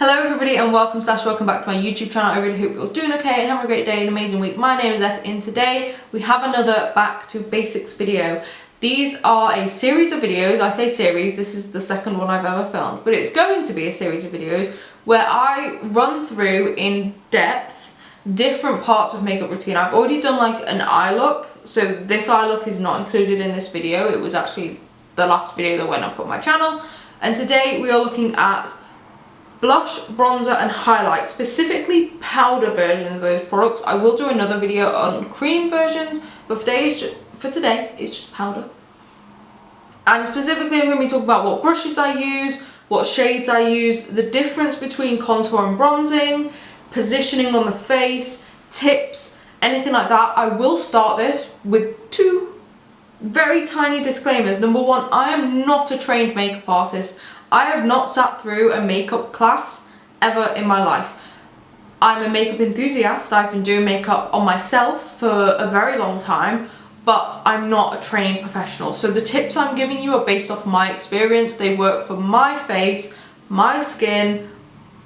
Hello everybody and welcome back to my YouTube channel. I really hope you're all doing okay and having a great day and amazing week. My name is Effys and today we have another back to basics video. These are a series of videos. I say series, this is the second one I've ever filmed, but it's going to be a series of videos where I run through in depth different parts of makeup routine. I've already done like an eye look, so this eye look is not included in this video. It was actually the last video that went up on my channel, and today we are looking at blush, bronzer and highlight, specifically powder versions of those products. I will do another video on cream versions, but for today it's just powder. And specifically I'm going to be talking about what brushes I use, what shades I use, the difference between contour and bronzing, positioning on the face, tips, anything like that. I will start this with two very tiny disclaimers. Number one, I am not a trained makeup artist. I have not sat through a makeup class ever in my life. I'm a makeup enthusiast. I've been doing makeup on myself for a very long time, but I'm not a trained professional. So the tips I'm giving you are based off my experience. They work for my face, my skin,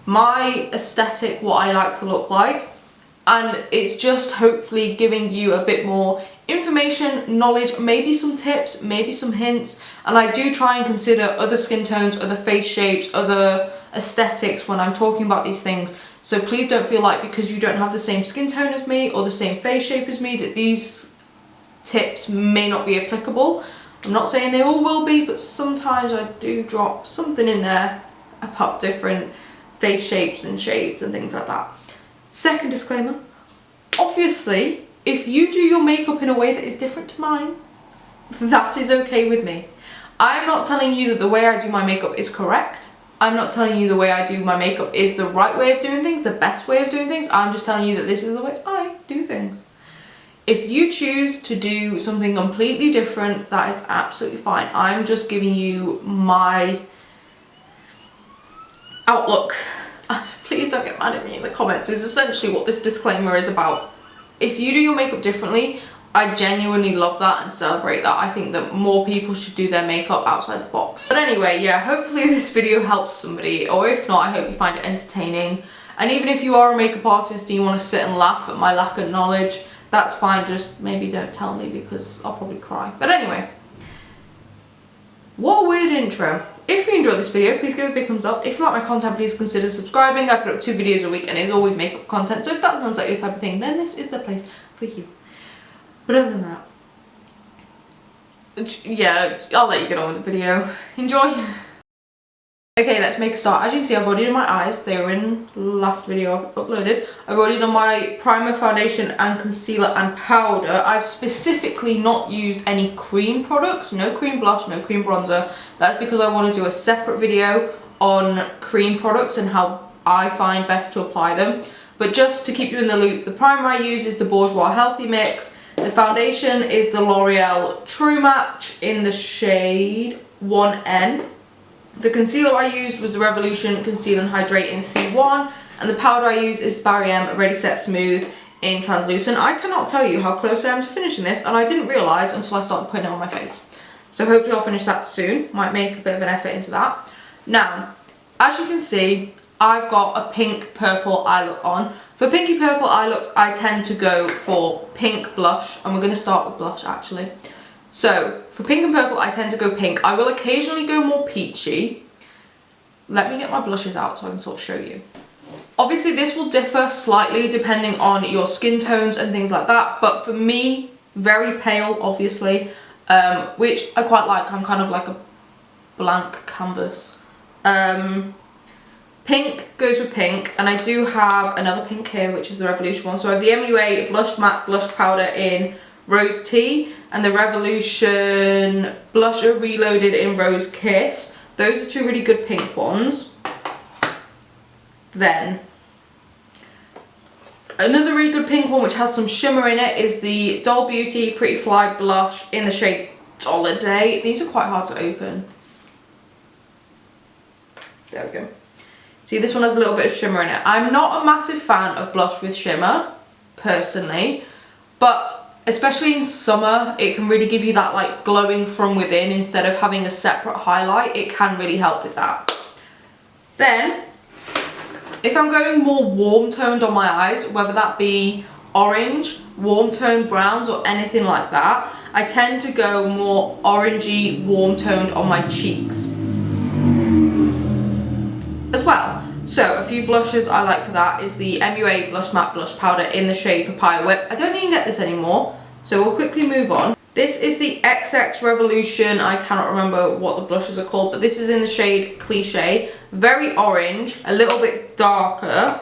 my aesthetic, what I like to look like. And it's just hopefully giving you a bit more information, knowledge, maybe some tips, maybe some hints. And I do try and consider other skin tones, other face shapes, other aesthetics when I'm talking about these things. So please don't feel like because you don't have the same skin tone as me or the same face shape as me that these tips may not be applicable. I'm not saying they all will be, but sometimes I do drop something in there about different face shapes and shades and things like that. Second disclaimer, obviously, if you do your makeup in a way that is different to mine, that is okay with me. I'm not telling you that the way I do my makeup is correct. I'm not telling you the way I do my makeup is the right way of doing things, the best way of doing things. I'm just telling you that this is the way I do things. If you choose to do something completely different, that is absolutely fine. I'm just giving you my outlook. Please don't get mad at me in the comments. It's essentially what this disclaimer is about. If you do your makeup differently, I genuinely love that and celebrate that. I think that more people should do their makeup outside the box. But anyway, yeah, hopefully this video helps somebody, or if not, I hope you find it entertaining. And even if you are a makeup artist and you want to sit and laugh at my lack of knowledge, that's fine. Just maybe don't tell me because I'll probably cry. But anyway, what a weird intro. If you enjoyed this video, please give it a big thumbs up. If you like my content, please consider subscribing. I put up 2 videos a week and it's always makeup content. So if that sounds like your type of thing, then this is the place for you. But other than that, yeah, I'll let you get on with the video. Enjoy. Okay, let's make a start. As you can see, I've already done my eyes. They were in the last video I uploaded. I've already done my primer, foundation and concealer and powder. I've specifically not used any cream products. No cream blush, no cream bronzer. That's because I want to do a separate video on cream products and how I find best to apply them. But just to keep you in the loop, the primer I used is the Bourjois Healthy Mix. The foundation is the L'Oreal True Match in the shade 1N. The concealer I used was the Revolution Conceal and Hydrate in C1, and the powder I used is the Barry M Ready Set Smooth in Translucent. I cannot tell you how close I am to finishing this, and I didn't realise until I started putting it on my face. So hopefully I'll finish that soon. Might make a bit of an effort into that. Now, as you can see, I've got a pink purple eye look on. For pinky purple eye looks, I tend to go for pink blush, and we're going to start with blush actually. So, for pink and purple, I tend to go pink. I will occasionally go more peachy. Let me get my blushes out so I can sort of show you. Obviously, this will differ slightly depending on your skin tones and things like that. But for me, very pale, obviously, which I quite like. I'm kind of like a blank canvas. Pink goes with pink, and I do have another pink here, which is the Revolution one. So I have the MUA Blush Matte Blush Powder in Rose Tea and the Revolution Blusher Reloaded in Rose Kiss. Those are 2 really good pink ones. Then another really good pink one which has some shimmer in it is the Doll Beauty Pretty Fly Blush in the shade Holiday. These are quite hard to open. There we go. See, this one has a little bit of shimmer in it. I'm not a massive fan of blush with shimmer, personally, but especially in summer, it can really give you that like glowing from within instead of having a separate highlight. It can really help with that. Then If I'm going more warm toned on my eyes, whether that be orange, warm toned browns or anything like that, I tend to go more orangey, warm toned on my cheeks as well. So a few blushes I like for that is the MUA Blush Matte Blush Powder in the shade Papaya Whip. I don't think you can get this anymore, so we'll quickly move on. This is the XX Revolution. I cannot remember what the blushes are called, but this is in the shade Cliché. Very orange, a little bit darker.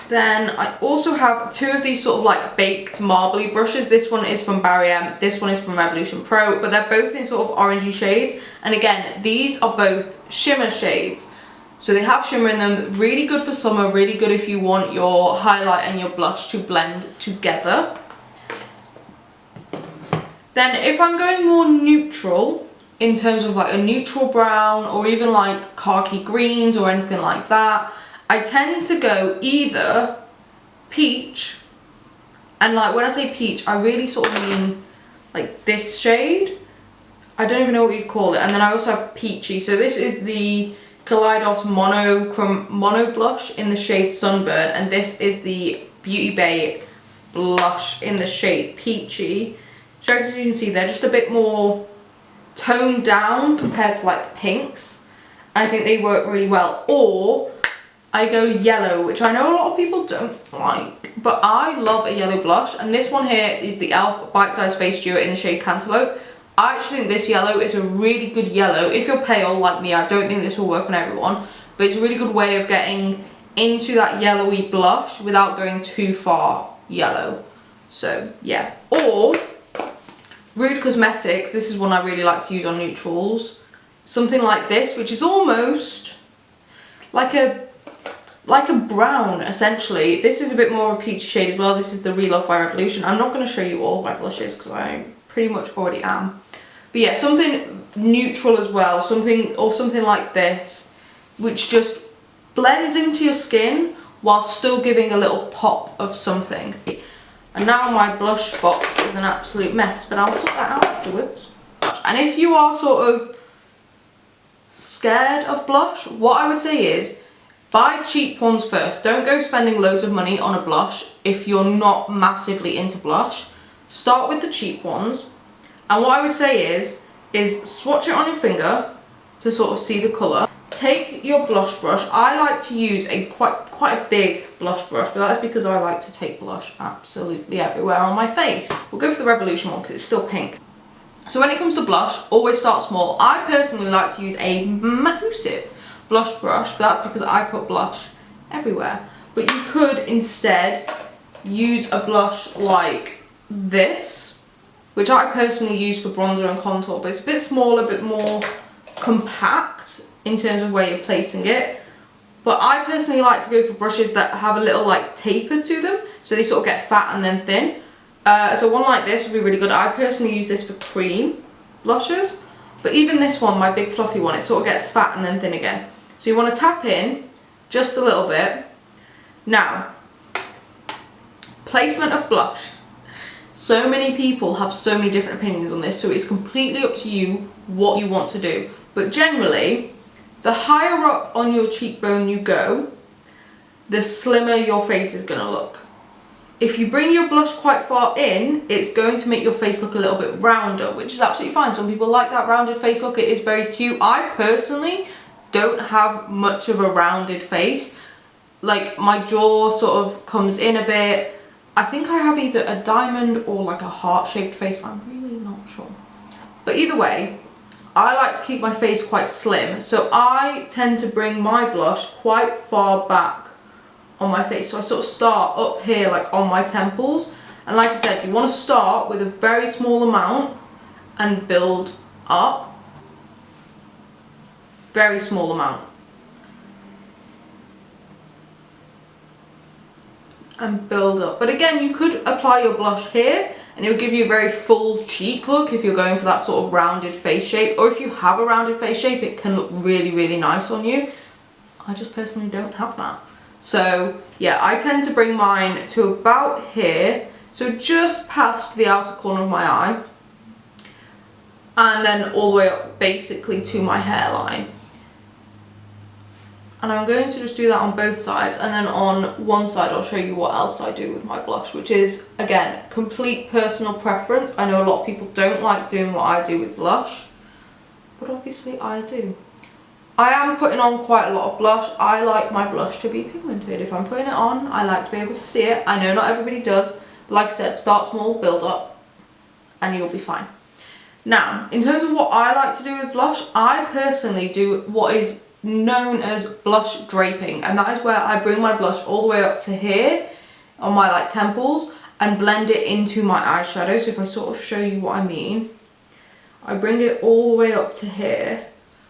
Then I also have two of these sort of like baked marbly brushes. This one is from Barry M, this one is from Revolution Pro, but they're both in sort of orangey shades. And again, these are both shimmer shades. So they have shimmer in them, really good for summer, really good if you want your highlight and your blush to blend together. Then if I'm going more neutral, in terms of like a neutral brown or even like khaki greens or anything like that, I tend to go either peach, and like when I say peach, I really sort of mean like this shade. I don't even know what you'd call it. And then I also have peachy. So this is the Kaleidos Mono Blush in the shade Sunburn, and this is the Beauty Bay blush in the shade Peachy. So as you can see, they're just a bit more toned down compared to like the pinks. And I think they work really well. Or I go yellow, which I know a lot of people don't like, but I love a yellow blush. And this one here is the e.l.f. Bite Size Face Dew in the shade Cantaloupe. I actually think this yellow is a really good yellow. If you're pale like me, I don't think this will work on everyone, but it's a really good way of getting into that yellowy blush without going too far yellow. So yeah. Or Rude Cosmetics, this is one I really like to use on neutrals. Something like this, which is almost like a brown, essentially. This is a bit more of a peachy shade as well. This is the Relove by Revolution. I'm not going to show you all of my blushes because I pretty much already am. But yeah, something neutral as well. Something like this, which just blends into your skin while still giving a little pop of something. And now my blush box is an absolute mess, but I'll sort that out afterwards. And if you are sort of scared of blush, what I would say is buy cheap ones first. Don't go spending loads of money on a blush if you're not massively into blush. Start with the cheap ones. And what I would say is swatch it on your finger to sort of see the colour. Take your blush brush. I like to use a quite a big blush brush, but that's because I like to take blush absolutely everywhere on my face. We'll go for the Revolution one because it's still pink. So when it comes to blush, always start small. I personally like to use a massive blush brush, but that's because I put blush everywhere. But you could instead use a blush like this, which I personally use for bronzer and contour, but it's a bit smaller, a bit more compact in terms of where you're placing it. But I personally like to go for brushes that have a little like taper to them, so they sort of get fat and then thin. So one like this would be really good. I personally use this for cream blushes, but even this one, my big fluffy one, it sort of gets fat and then thin again. So you want to tap in just a little bit. Now, placement of blush. So many people have so many different opinions on this, so it's completely up to you what you want to do. But generally, the higher up on your cheekbone you go, the slimmer your face is going to look. If you bring your blush quite far in, it's going to make your face look a little bit rounder, which is absolutely fine. Some people like that rounded face look. It is very cute. I personally don't have much of a rounded face. Like my jaw sort of comes in a bit. I think I have either a diamond or like a heart-shaped face. I'm really not sure. But either way, I like to keep my face quite slim. So I tend to bring my blush quite far back on my face. So I sort of start up here, like on my temples. And like I said, you want to start with a very small amount and build up. Very small amount. And build up. But again, you could apply your blush here and it will give you a very full cheek look if you're going for that sort of rounded face shape. Or if you have a rounded face shape, it can look really, really nice on you. I just personally don't have that. So yeah, I tend to bring mine to about here. So just past the outer corner of my eye. And then all the way up basically to my hairline. And I'm going to just do that on both sides, and then on one side I'll show you what else I do with my blush, which is, again, complete personal preference. I know a lot of people don't like doing what I do with blush, but obviously I do. I am putting on quite a lot of blush. I like my blush to be pigmented. If I'm putting it on, I like to be able to see it. I know not everybody does, but like I said, start small, build up, and you'll be fine. Now, in terms of what I like to do with blush, I personally do what is known as blush draping, and that is where I bring my blush all the way up to here on my like temples and blend it into my eyeshadow. So if I sort of show you what I mean, I bring it all the way up to here,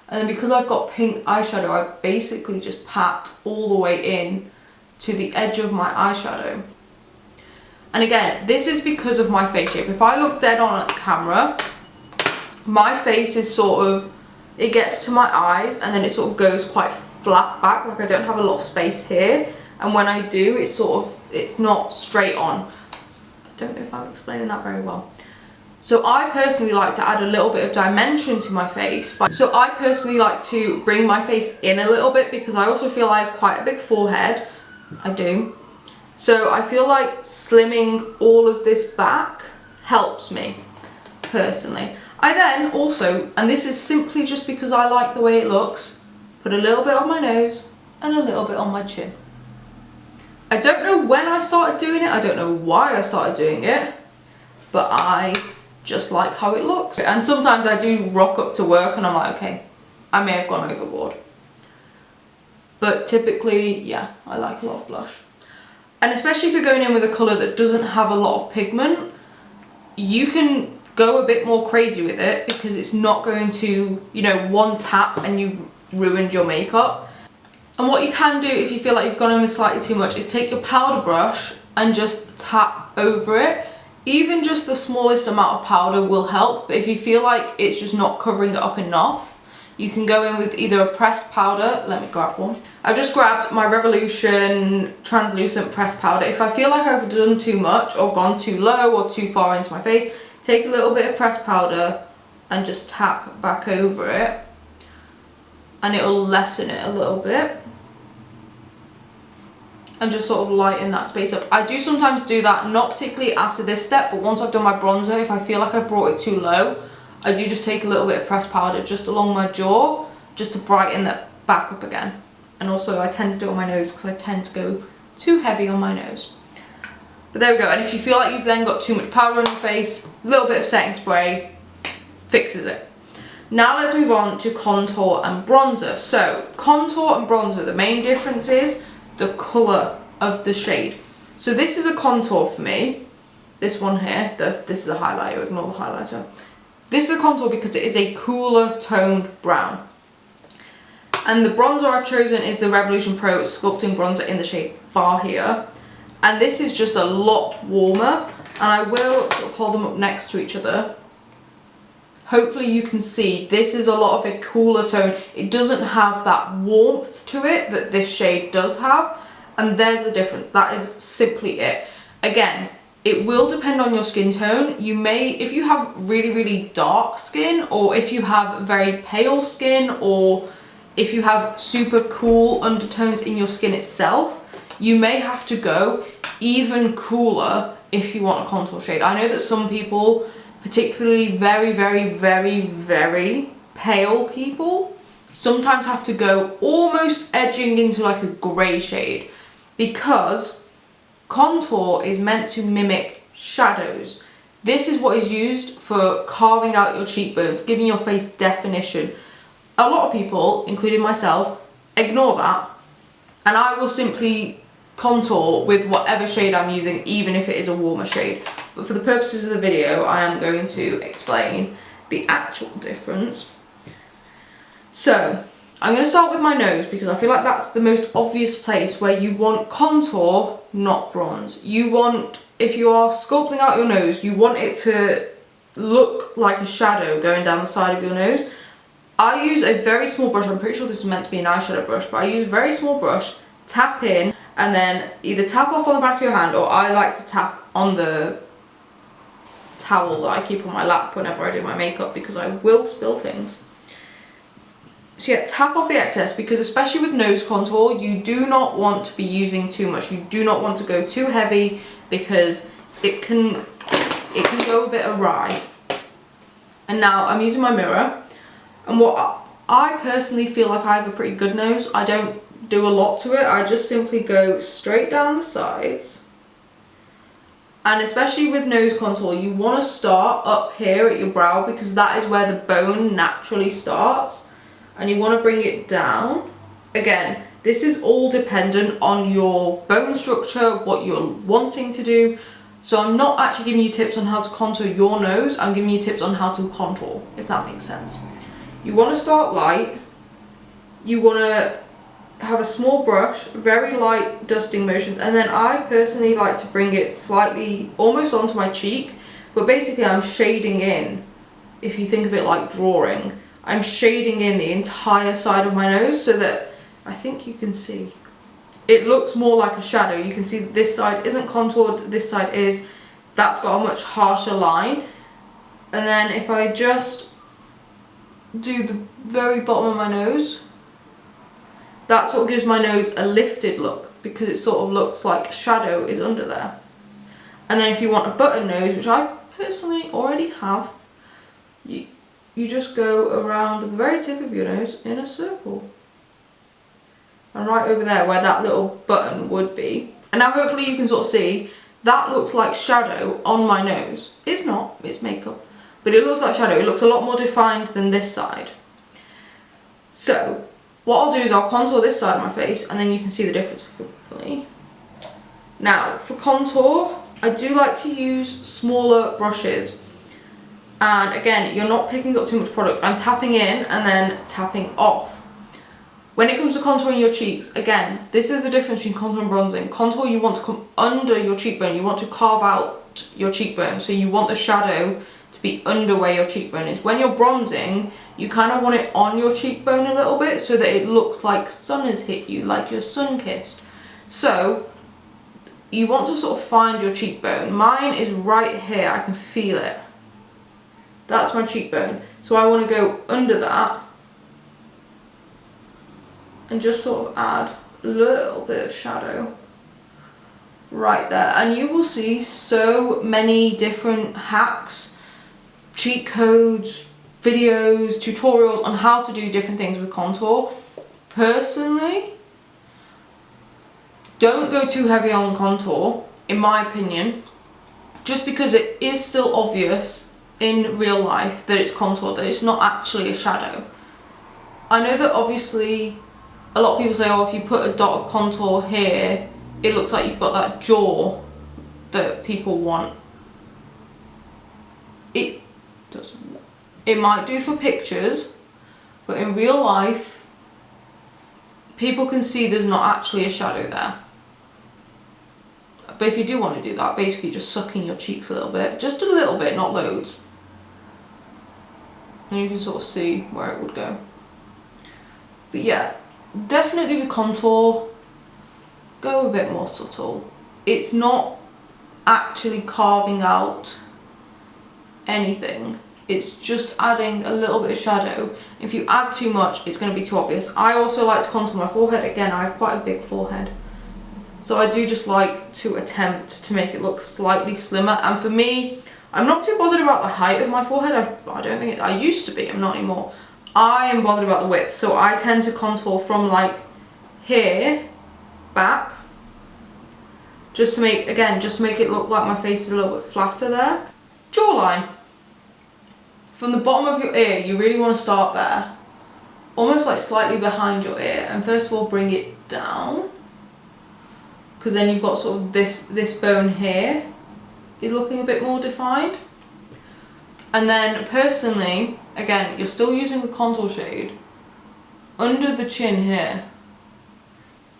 and then because I've got pink eyeshadow, I basically just pat all the way in to the edge of my eyeshadow. And again, this is because of my face shape. If I look dead on at the camera, my face is sort of, it gets to my eyes and then it sort of goes quite flat back, like I don't have a lot of space here, and when I do, it's sort of, it's not straight on. I don't know if I'm explaining that very well. So I personally like to add a little bit of dimension to my face. So I personally like to bring my face in a little bit because I also feel I have quite a big forehead. I do. So I feel like slimming all of this back helps me personally. I then also, and this is simply just because I like the way it looks, put a little bit on my nose and a little bit on my chin. I don't know when I started doing it, I don't know why I started doing it, but I just like how it looks. And sometimes I do rock up to work and I'm like, okay, I may have gone overboard. But typically, yeah, I like a lot of blush. And especially if you're going in with a colour that doesn't have a lot of pigment, you can go a bit more crazy with it because it's not going to, you know, one tap and you've ruined your makeup. And what you can do if you feel like you've gone in with slightly too much is take your powder brush and just tap over it. Even just the smallest amount of powder will help, but if you feel like it's just not covering it up enough, you can go in with either a pressed powder. Let me grab one. I've just grabbed my Revolution translucent pressed powder. If I feel like I've done too much or gone too low or too far into my face, take a little bit of pressed powder and just tap back over it, and it'll lessen it a little bit and just sort of lighten that space up. I do sometimes do that, not particularly after this step, but once I've done my bronzer, if I feel like I've brought it too low, I do just take a little bit of pressed powder just along my jaw, just to brighten that back up again. And also I tend to do it on my nose because I tend to go too heavy on my nose. But there we go, and if you feel like you've then got too much powder on your face, a little bit of setting spray fixes it. Now let's move on to contour and bronzer. So contour and bronzer, the main difference is the colour of the shade. So this is a contour for me. This one here, this is a highlighter, ignore the highlighter. This is a contour because it is a cooler toned brown. And the bronzer I've chosen is the Revolution Pro Sculpting Bronzer in the shade Bar here. And this is just a lot warmer, and I will sort of hold them up next to each other. Hopefully you can see this is a lot of a cooler tone. It doesn't have that warmth to it that this shade does have, and there's the difference. That is simply it. Again, it will depend on your skin tone. You may, if you have really, really dark skin, or if you have very pale skin, or if you have super cool undertones in your skin itself, you may have to go even cooler if you want a contour shade. I know that some people, particularly very, very, very, very pale people, sometimes have to go almost edging into like a grey shade, because contour is meant to mimic shadows. This is what is used for carving out your cheekbones, giving your face definition. A lot of people, including myself, ignore that, and I will simply contour with whatever shade I'm using, even if it is a warmer shade. But for the purposes of the video, I am going to explain the actual difference. So I'm going to start with my nose because I feel like that's the most obvious place where you want contour, not bronze. You want, if you are sculpting out your nose, you want it to look like a shadow going down the side of your nose. I use a very small brush. I'm pretty sure this is meant to be an eyeshadow brush, but I use a very small brush, tap in, and then either tap off on the back of your hand, or I like to tap on the towel that I keep on my lap whenever I do my makeup because I will spill things. So yeah, tap off the excess, because especially with nose contour, you do not want to be using too much. You do not want to go too heavy, because it can go a bit awry. And now I'm using my mirror, and what I personally feel like I have a pretty good nose. I don't do a lot to it. I just simply go straight down the sides. And especially with nose contour, you want to start up here at your brow, because that is where the bone naturally starts, and you want to bring it down. Again, this is all dependent on your bone structure, what you're wanting to do. So I'm not actually giving you tips on how to contour your nose, I'm giving you tips on how to contour, if that makes sense. You want to start light. You want to have a small brush, very light dusting motions, and then I personally like to bring it slightly almost onto my cheek, but basically I'm shading in, if you think of it like drawing, I'm shading in the entire side of my nose so that I think you can see. It looks more like a shadow. You can see that this side isn't contoured, this side is. That's got a much harsher line. And then if I just do the very bottom of my nose, that sort of gives my nose a lifted look, because it sort of looks like shadow is under there. And then if you want a button nose, which I personally already have, you just go around the very tip of your nose in a circle. And right over there where that little button would be. And now hopefully you can sort of see, that looks like shadow on my nose. It's not, it's makeup. But it looks like shadow, it looks a lot more defined than this side. So, what I'll do is I'll contour this side of my face, and then you can see the difference hopefully. Now, for contour, I do like to use smaller brushes. And again, you're not picking up too much product. I'm tapping in and then tapping off. When it comes to contouring your cheeks, again, this is the difference between contour and bronzing. Contour, you want to come under your cheekbone. You want to carve out your cheekbone. So you want the shadow to be under where your cheekbone is. When you're bronzing, you kind of want it on your cheekbone a little bit so that it looks like sun has hit you, like you're sun-kissed. So you want to sort of find your cheekbone. Mine is right here, I can feel it. That's my cheekbone. So I want to go under that and just sort of add a little bit of shadow right there. And you will see so many different hacks, cheat codes, videos, tutorials on how to do different things with contour. Personally, don't go too heavy on contour, in my opinion, just because it is still obvious in real life that it's contour, that it's not actually a shadow. I know that obviously a lot of people say, oh, if you put a dot of contour here, it looks like you've got that jaw that people want. It doesn't. It might do for pictures, but in real life, people can see there's not actually a shadow there. But if you do want to do that, basically just suck in your cheeks a little bit, just a little bit, not loads. And you can sort of see where it would go. But yeah, definitely with contour, go a bit more subtle. It's not actually carving out anything. It's just adding a little bit of shadow. If you add too much, it's going to be too obvious. I also like to contour my forehead. Again, I have quite a big forehead. So I do just like to attempt to make it look slightly slimmer. And for me, I'm not too bothered about the height of my forehead. I don't think I used to be, I'm not anymore. I am bothered about the width. So I tend to contour from like here back. Just to make, again, just to make it look like my face is a little bit flatter there. Jawline. From the bottom of your ear, you really want to start there. Almost like slightly behind your ear. And first of all, bring it down. Because then you've got sort of this bone here is looking a bit more defined. And then personally, again, you're still using the contour shade under the chin here.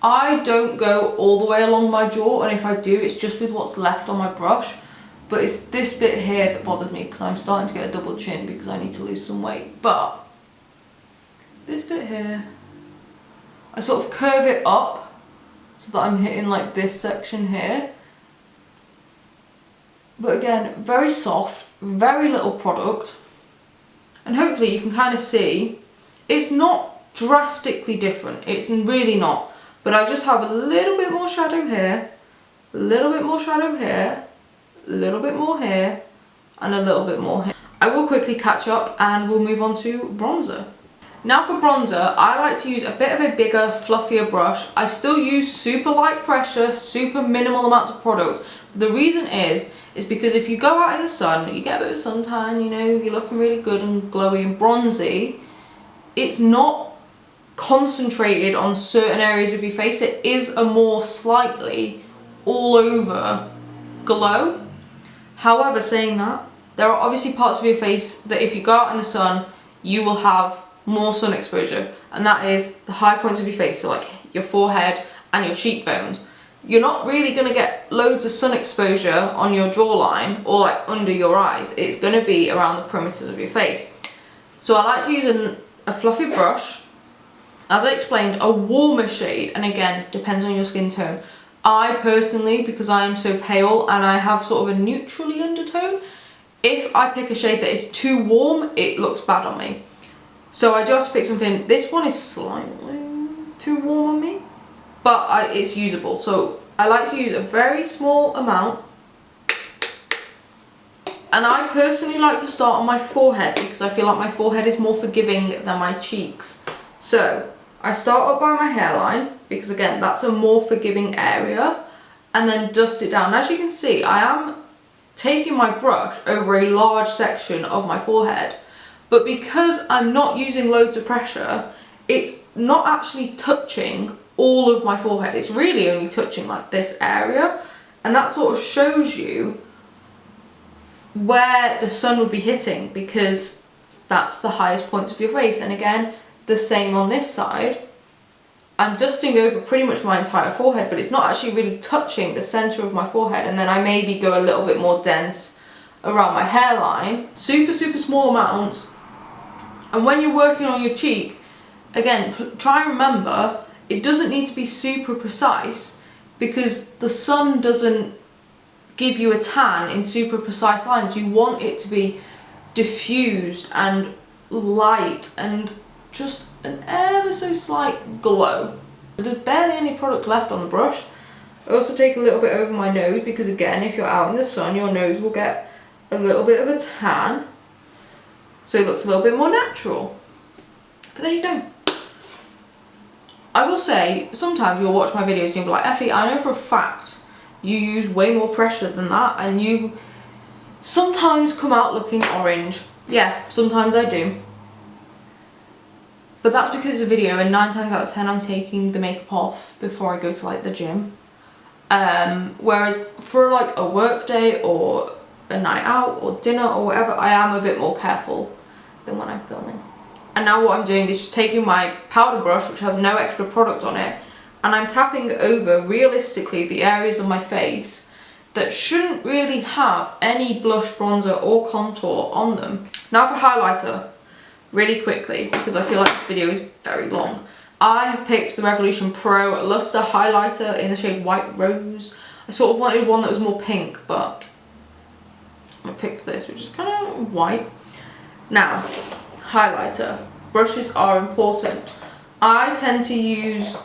I don't go all the way along my jaw, and if I do, it's just with what's left on my brush. But it's this bit here that bothers me because I'm starting to get a double chin because I need to lose some weight. But this bit here, I sort of curve it up so that I'm hitting like this section here. But again, very soft, very little product. And hopefully you can kind of see, it's not drastically different. It's really not. But I just have a little bit more shadow here, a little bit more shadow here, a little bit more here, and a little bit more here. I will quickly catch up and we'll move on to bronzer. Now for bronzer, I like to use a bit of a bigger, fluffier brush. I still use super light pressure, super minimal amounts of product. The reason is because if you go out in the sun, you get a bit of suntan, you know, you're looking really good and glowy and bronzy. It's not concentrated on certain areas of your face. It is a more slightly all over glow. However, saying that, there are obviously parts of your face that if you go out in the sun, you will have more sun exposure, and that is the high points of your face, so like your forehead and your cheekbones. You're not really going to get loads of sun exposure on your jawline or like under your eyes. It's going to be around the perimeters of your face. So I like to use a fluffy brush, as I explained, a warmer shade, and again, depends on your skin tone. I personally, because I am so pale and I have sort of a neutrally undertone, if I pick a shade that is too warm, it looks bad on me. So I do have to pick something. This one is slightly too warm on me, but it's usable. So I like to use a very small amount. And I personally like to start on my forehead because I feel like my forehead is more forgiving than my cheeks. So I start up by my hairline because again, that's a more forgiving area, and then dust it down. As you can see, I am taking my brush over a large section of my forehead. But because I'm not using loads of pressure, it's not actually touching all of my forehead. It's really only touching like this area. And that sort of shows you where the sun would be hitting, because that's the highest points of your face. And again, the same on this side. I'm dusting over pretty much my entire forehead, but it's not actually really touching the center of my forehead. And then I maybe go a little bit more dense around my hairline. Super, super small amounts. And when you're working on your cheek, again, try and remember, it doesn't need to be super precise because the sun doesn't give you a tan in super precise lines. You want it to be diffused and light and just an ever so slight glow. There's barely any product left on the brush. I also take a little bit over my nose because again, if you're out in the sun, your nose will get a little bit of a tan. So it looks a little bit more natural. But there you go. I will say, sometimes you'll watch my videos and you'll be like, Effie, I know for a fact you use way more pressure than that and you sometimes come out looking orange. Yeah, sometimes I do. But that's because it's a video and 9 times out of 10 I'm taking the makeup off before I go to like the gym. Whereas for like a work day or a night out or dinner or whatever, I am a bit more careful than when I'm filming. And now what I'm doing is just taking my powder brush, which has no extra product on it, and I'm tapping over realistically the areas of my face that shouldn't really have any blush, bronzer or contour on them. Now for highlighter, really quickly, because I feel like this video is very long. I have picked the Revolution Pro Luster Highlighter in the shade White Rose. I sort of wanted one that was more pink, but I picked this, which is kind of white. Now, highlighter. Brushes are important. I tend to use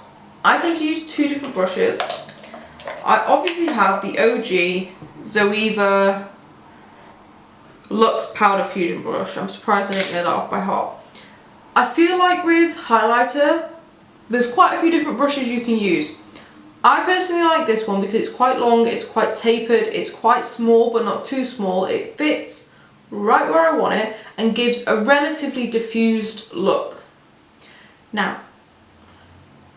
2 different brushes. I obviously have the OG Zoeva Luxe Powder Fusion brush. I'm surprised I didn't know that off by heart. I feel like with highlighter, there's quite a few different brushes you can use. I personally like this one because it's quite long, it's quite tapered, it's quite small but not too small. It fits right where I want it and gives a relatively diffused look. Now,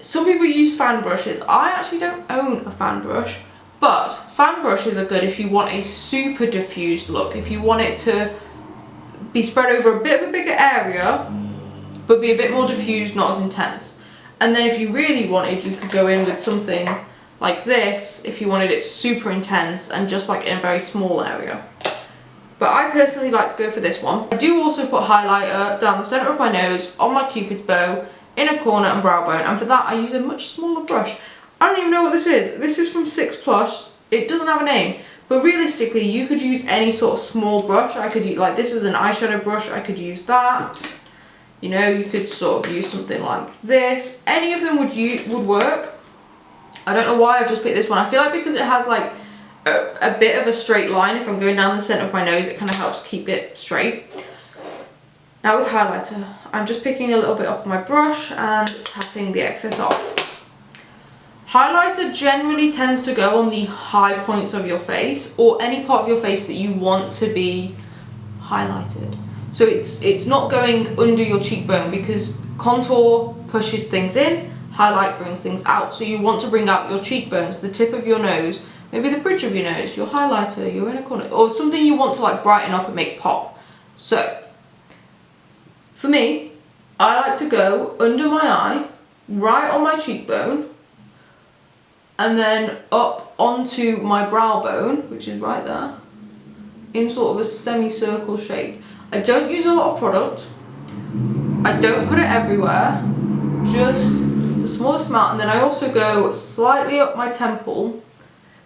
some people use fan brushes. I actually don't own a fan brush, but fan brushes are good if you want a super diffused look, if you want it to be spread over a bit of a bigger area but be a bit more diffused, not as intense. And then if you really wanted, you could go in with something like this if you wanted it super intense and just like in a very small area. But I personally like to go for this one. I do also put highlighter down the centre of my nose, on my cupid's bow, inner corner and brow bone, and for that I use a much smaller brush. I don't even know what this is. This is from 6plus. It doesn't have a name, but realistically you could use any sort of small brush. I could use, like, this is an eyeshadow brush, I could use that. You know, you could sort of use something like this. Any of them would work. I don't know why I've just picked this one. I feel like because it has like a bit of a straight line, if I'm going down the centre of my nose, it kind of helps keep it straight. Now with highlighter, I'm just picking a little bit up on my brush and tapping the excess off. Highlighter generally tends to go on the high points of your face, or any part of your face that you want to be highlighted. So it's not going under your cheekbone, because contour pushes things in, highlight brings things out. So you want to bring out your cheekbones, the tip of your nose, maybe the bridge of your nose, your highlighter, your inner corner, or something you want to like brighten up and make pop. So for me, I like to go under my eye, right on my cheekbone, and then up onto my brow bone, which is right there, in sort of a semicircle shape. I don't use a lot of product. I don't put it everywhere, just the smallest amount. And then I also go slightly up my temple,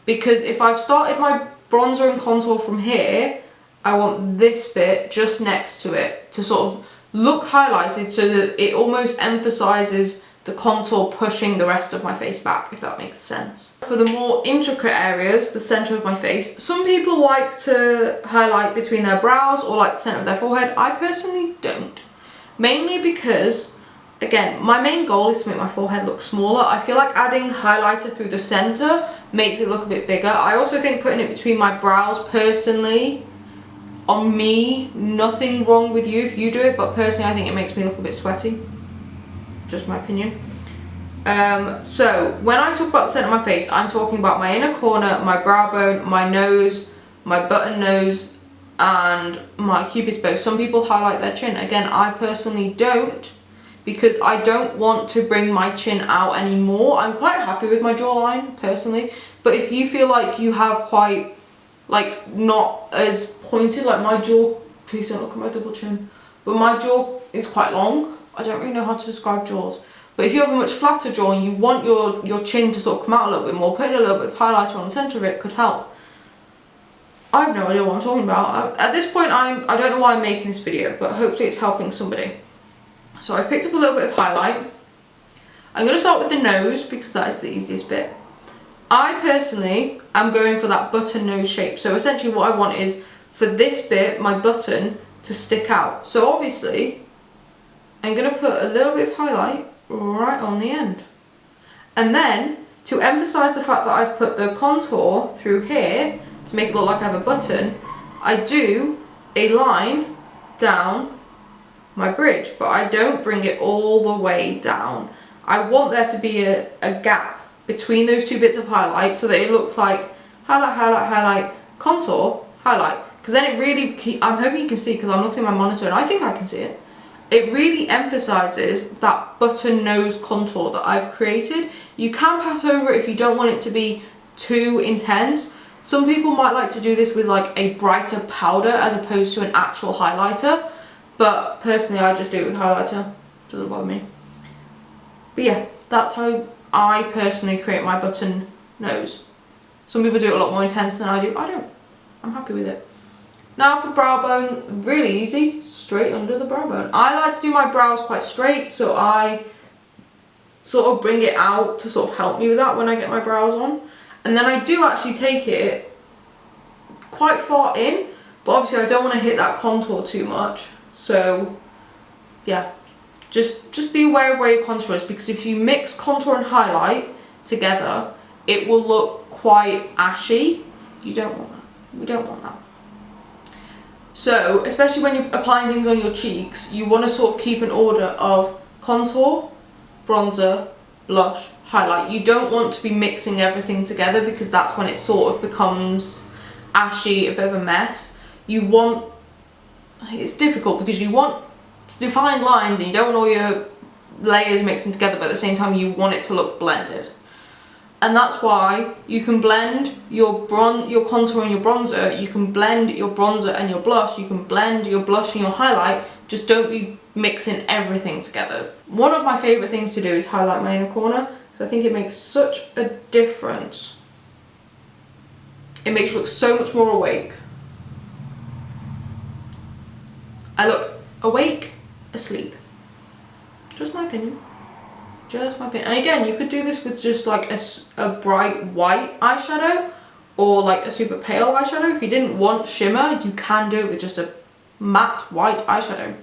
because if I've started my bronzer and contour from here, I want this bit just next to it to sort of look highlighted, so that it almost emphasizes the contour pushing the rest of my face back, if that makes sense. For the more intricate areas, the center of my face, some people like to highlight between their brows or like the center of their forehead. I personally don't. Mainly because, again, my main goal is to make my forehead look smaller. I feel like adding highlighter through the center makes it look a bit bigger. I also think putting it between my brows, personally, on me, nothing wrong with you if you do it, but personally I think it makes me look a bit sweaty. Just my opinion. So when I talk about the center of my face, I'm talking about my inner corner, my brow bone, my nose, my button nose, and my cupid's bow. Some people highlight their chin. Again, I personally don't, because I don't want to bring my chin out anymore. I'm quite happy with my jawline personally, but if you feel like you have quite, like, not as pointed, like my jaw, please don't look at my double chin, but my jaw is quite long. I don't really know how to describe jaws, but if you have a much flatter jaw and you want your chin to sort of come out a little bit more, putting a little bit of highlighter on the centre of it could help. I have no idea what I'm talking about. At this point, I don't know why I'm making this video, but hopefully it's helping somebody. So I've picked up a little bit of highlight. I'm going to start with the nose, because that is the easiest bit. I personally am going for that button nose shape. So essentially what I want is for this bit, my button, to stick out. So obviously, I'm going to put a little bit of highlight right on the end. And then, to emphasise the fact that I've put the contour through here, to make it look like I have a button, I do a line down my bridge, but I don't bring it all the way down. I want there to be a gap between those two bits of highlight, so that it looks like highlight, highlight, highlight, contour, highlight. Because then it really, I'm hoping you can see, because I'm looking at my monitor and I think I can see it. It really emphasises that button nose contour that I've created. You can pat over it if you don't want it to be too intense. Some people might like to do this with like a brighter powder as opposed to an actual highlighter, but personally I just do it with highlighter. Doesn't bother me. But yeah, that's how I personally create my button nose. Some people do it a lot more intense than I do. I don't. I'm happy with it. Now for brow bone, really easy, straight under the brow bone. I like to do my brows quite straight, so I sort of bring it out to sort of help me with that when I get my brows on. And then I do actually take it quite far in, but obviously I don't want to hit that contour too much. So yeah, just be aware of where your contour is, because if you mix contour and highlight together, it will look quite ashy. You don't want that. We don't want that. So, especially when you're applying things on your cheeks, you want to sort of keep an order of contour, bronzer, blush, highlight. You don't want to be mixing everything together, because that's when it sort of becomes ashy, a bit of a mess. You want, it's difficult because you want defined lines and you don't want all your layers mixing together, but at the same time you want it to look blended. And that's why you can blend your contour and your bronzer, you can blend your bronzer and your blush, you can blend your blush and your highlight, just don't be mixing everything together. One of my favourite things to do is highlight my inner corner, because I think it makes such a difference. It makes you look so much more awake. I look awake, asleep. Just my opinion. Just my opinion. And again, you could do this with just like a bright white eyeshadow or like a super pale eyeshadow. If you didn't want shimmer, you can do it with just a matte white eyeshadow.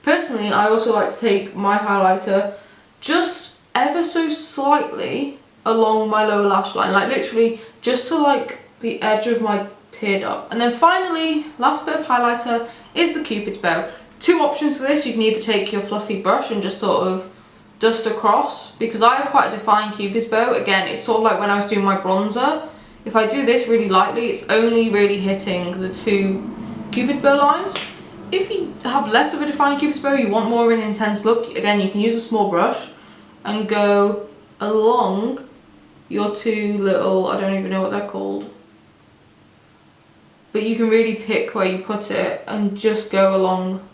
Personally, I also like to take my highlighter just ever so slightly along my lower lash line, like literally just to like the edge of my tear duct. And then finally, last bit of highlighter is the Cupid's bow. Two options for this. You can either take your fluffy brush and just sort of dust across, because I have quite a defined Cupid's bow. Again, it's sort of like when I was doing my bronzer. If I do this really lightly, it's only really hitting the two Cupid's bow lines. If you have less of a defined Cupid's bow, you want more of an intense look, again, you can use a small brush and go along your two little, I don't even know what they're called, but you can really pick where you put it and just go along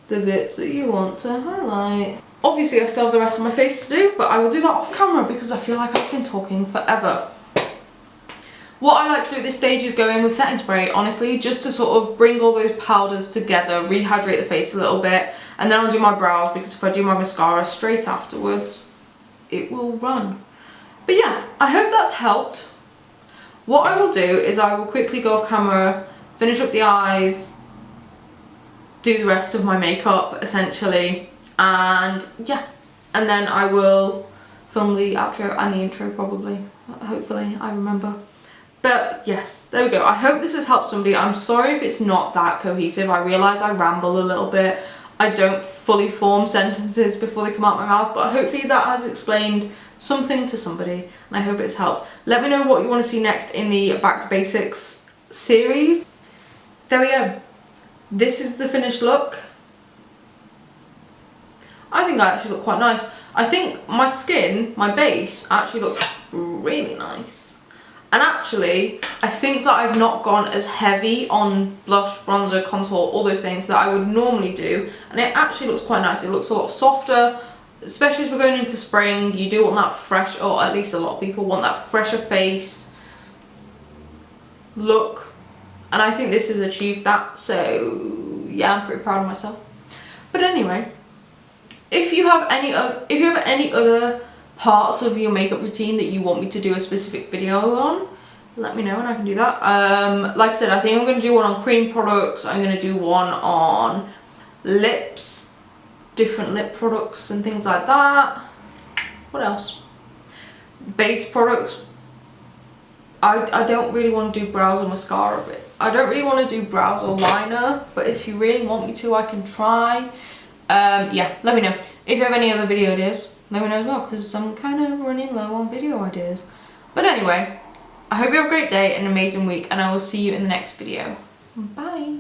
the bits that you want to highlight. Obviously I still have the rest of my face to do, but I will do that off camera because I feel like I've been talking forever. What I like to do at this stage is go in with setting spray, honestly, just to sort of bring all those powders together, rehydrate the face a little bit, and then I'll do my brows, because if I do my mascara straight afterwards, it will run. But yeah, I hope that's helped. What I will do is I will quickly go off camera, finish up the eyes, do the rest of my makeup essentially, and yeah, and then I will film the outro and the intro probably, hopefully I remember. But yes, there we go. I hope this has helped somebody. I'm sorry if it's not that cohesive. I realise I ramble a little bit. I don't fully form sentences before they come out my mouth, but hopefully that has explained something to somebody and I hope it's helped. Let me know what you want to see next in the Back to Basics series. There we go. This is the finished look. I think I actually look quite nice. I think my skin, my base, actually looks really nice. And actually, I think that I've not gone as heavy on blush, bronzer, contour, all those things that I would normally do. And it actually looks quite nice. It looks a lot softer, especially as we're going into spring. You do want that fresh, or at least a lot of people want that fresher face look. And I think this has achieved that. So yeah, I'm pretty proud of myself. But anyway, if you have any other parts of your makeup routine that you want me to do a specific video on, let me know and I can do that. Like I said, I think I'm going to do one on cream products, I'm going to do one on lips, different lip products and things like that. What else? Base products. I don't really want to do brows or mascara, but I don't really want to do brows or liner, but if you really want me to, I can try. Yeah, let me know. If you have any other video ideas, let me know as well, because I'm kind of running low on video ideas. But anyway, I hope you have a great day and an amazing week, and I will see you in the next video. Bye!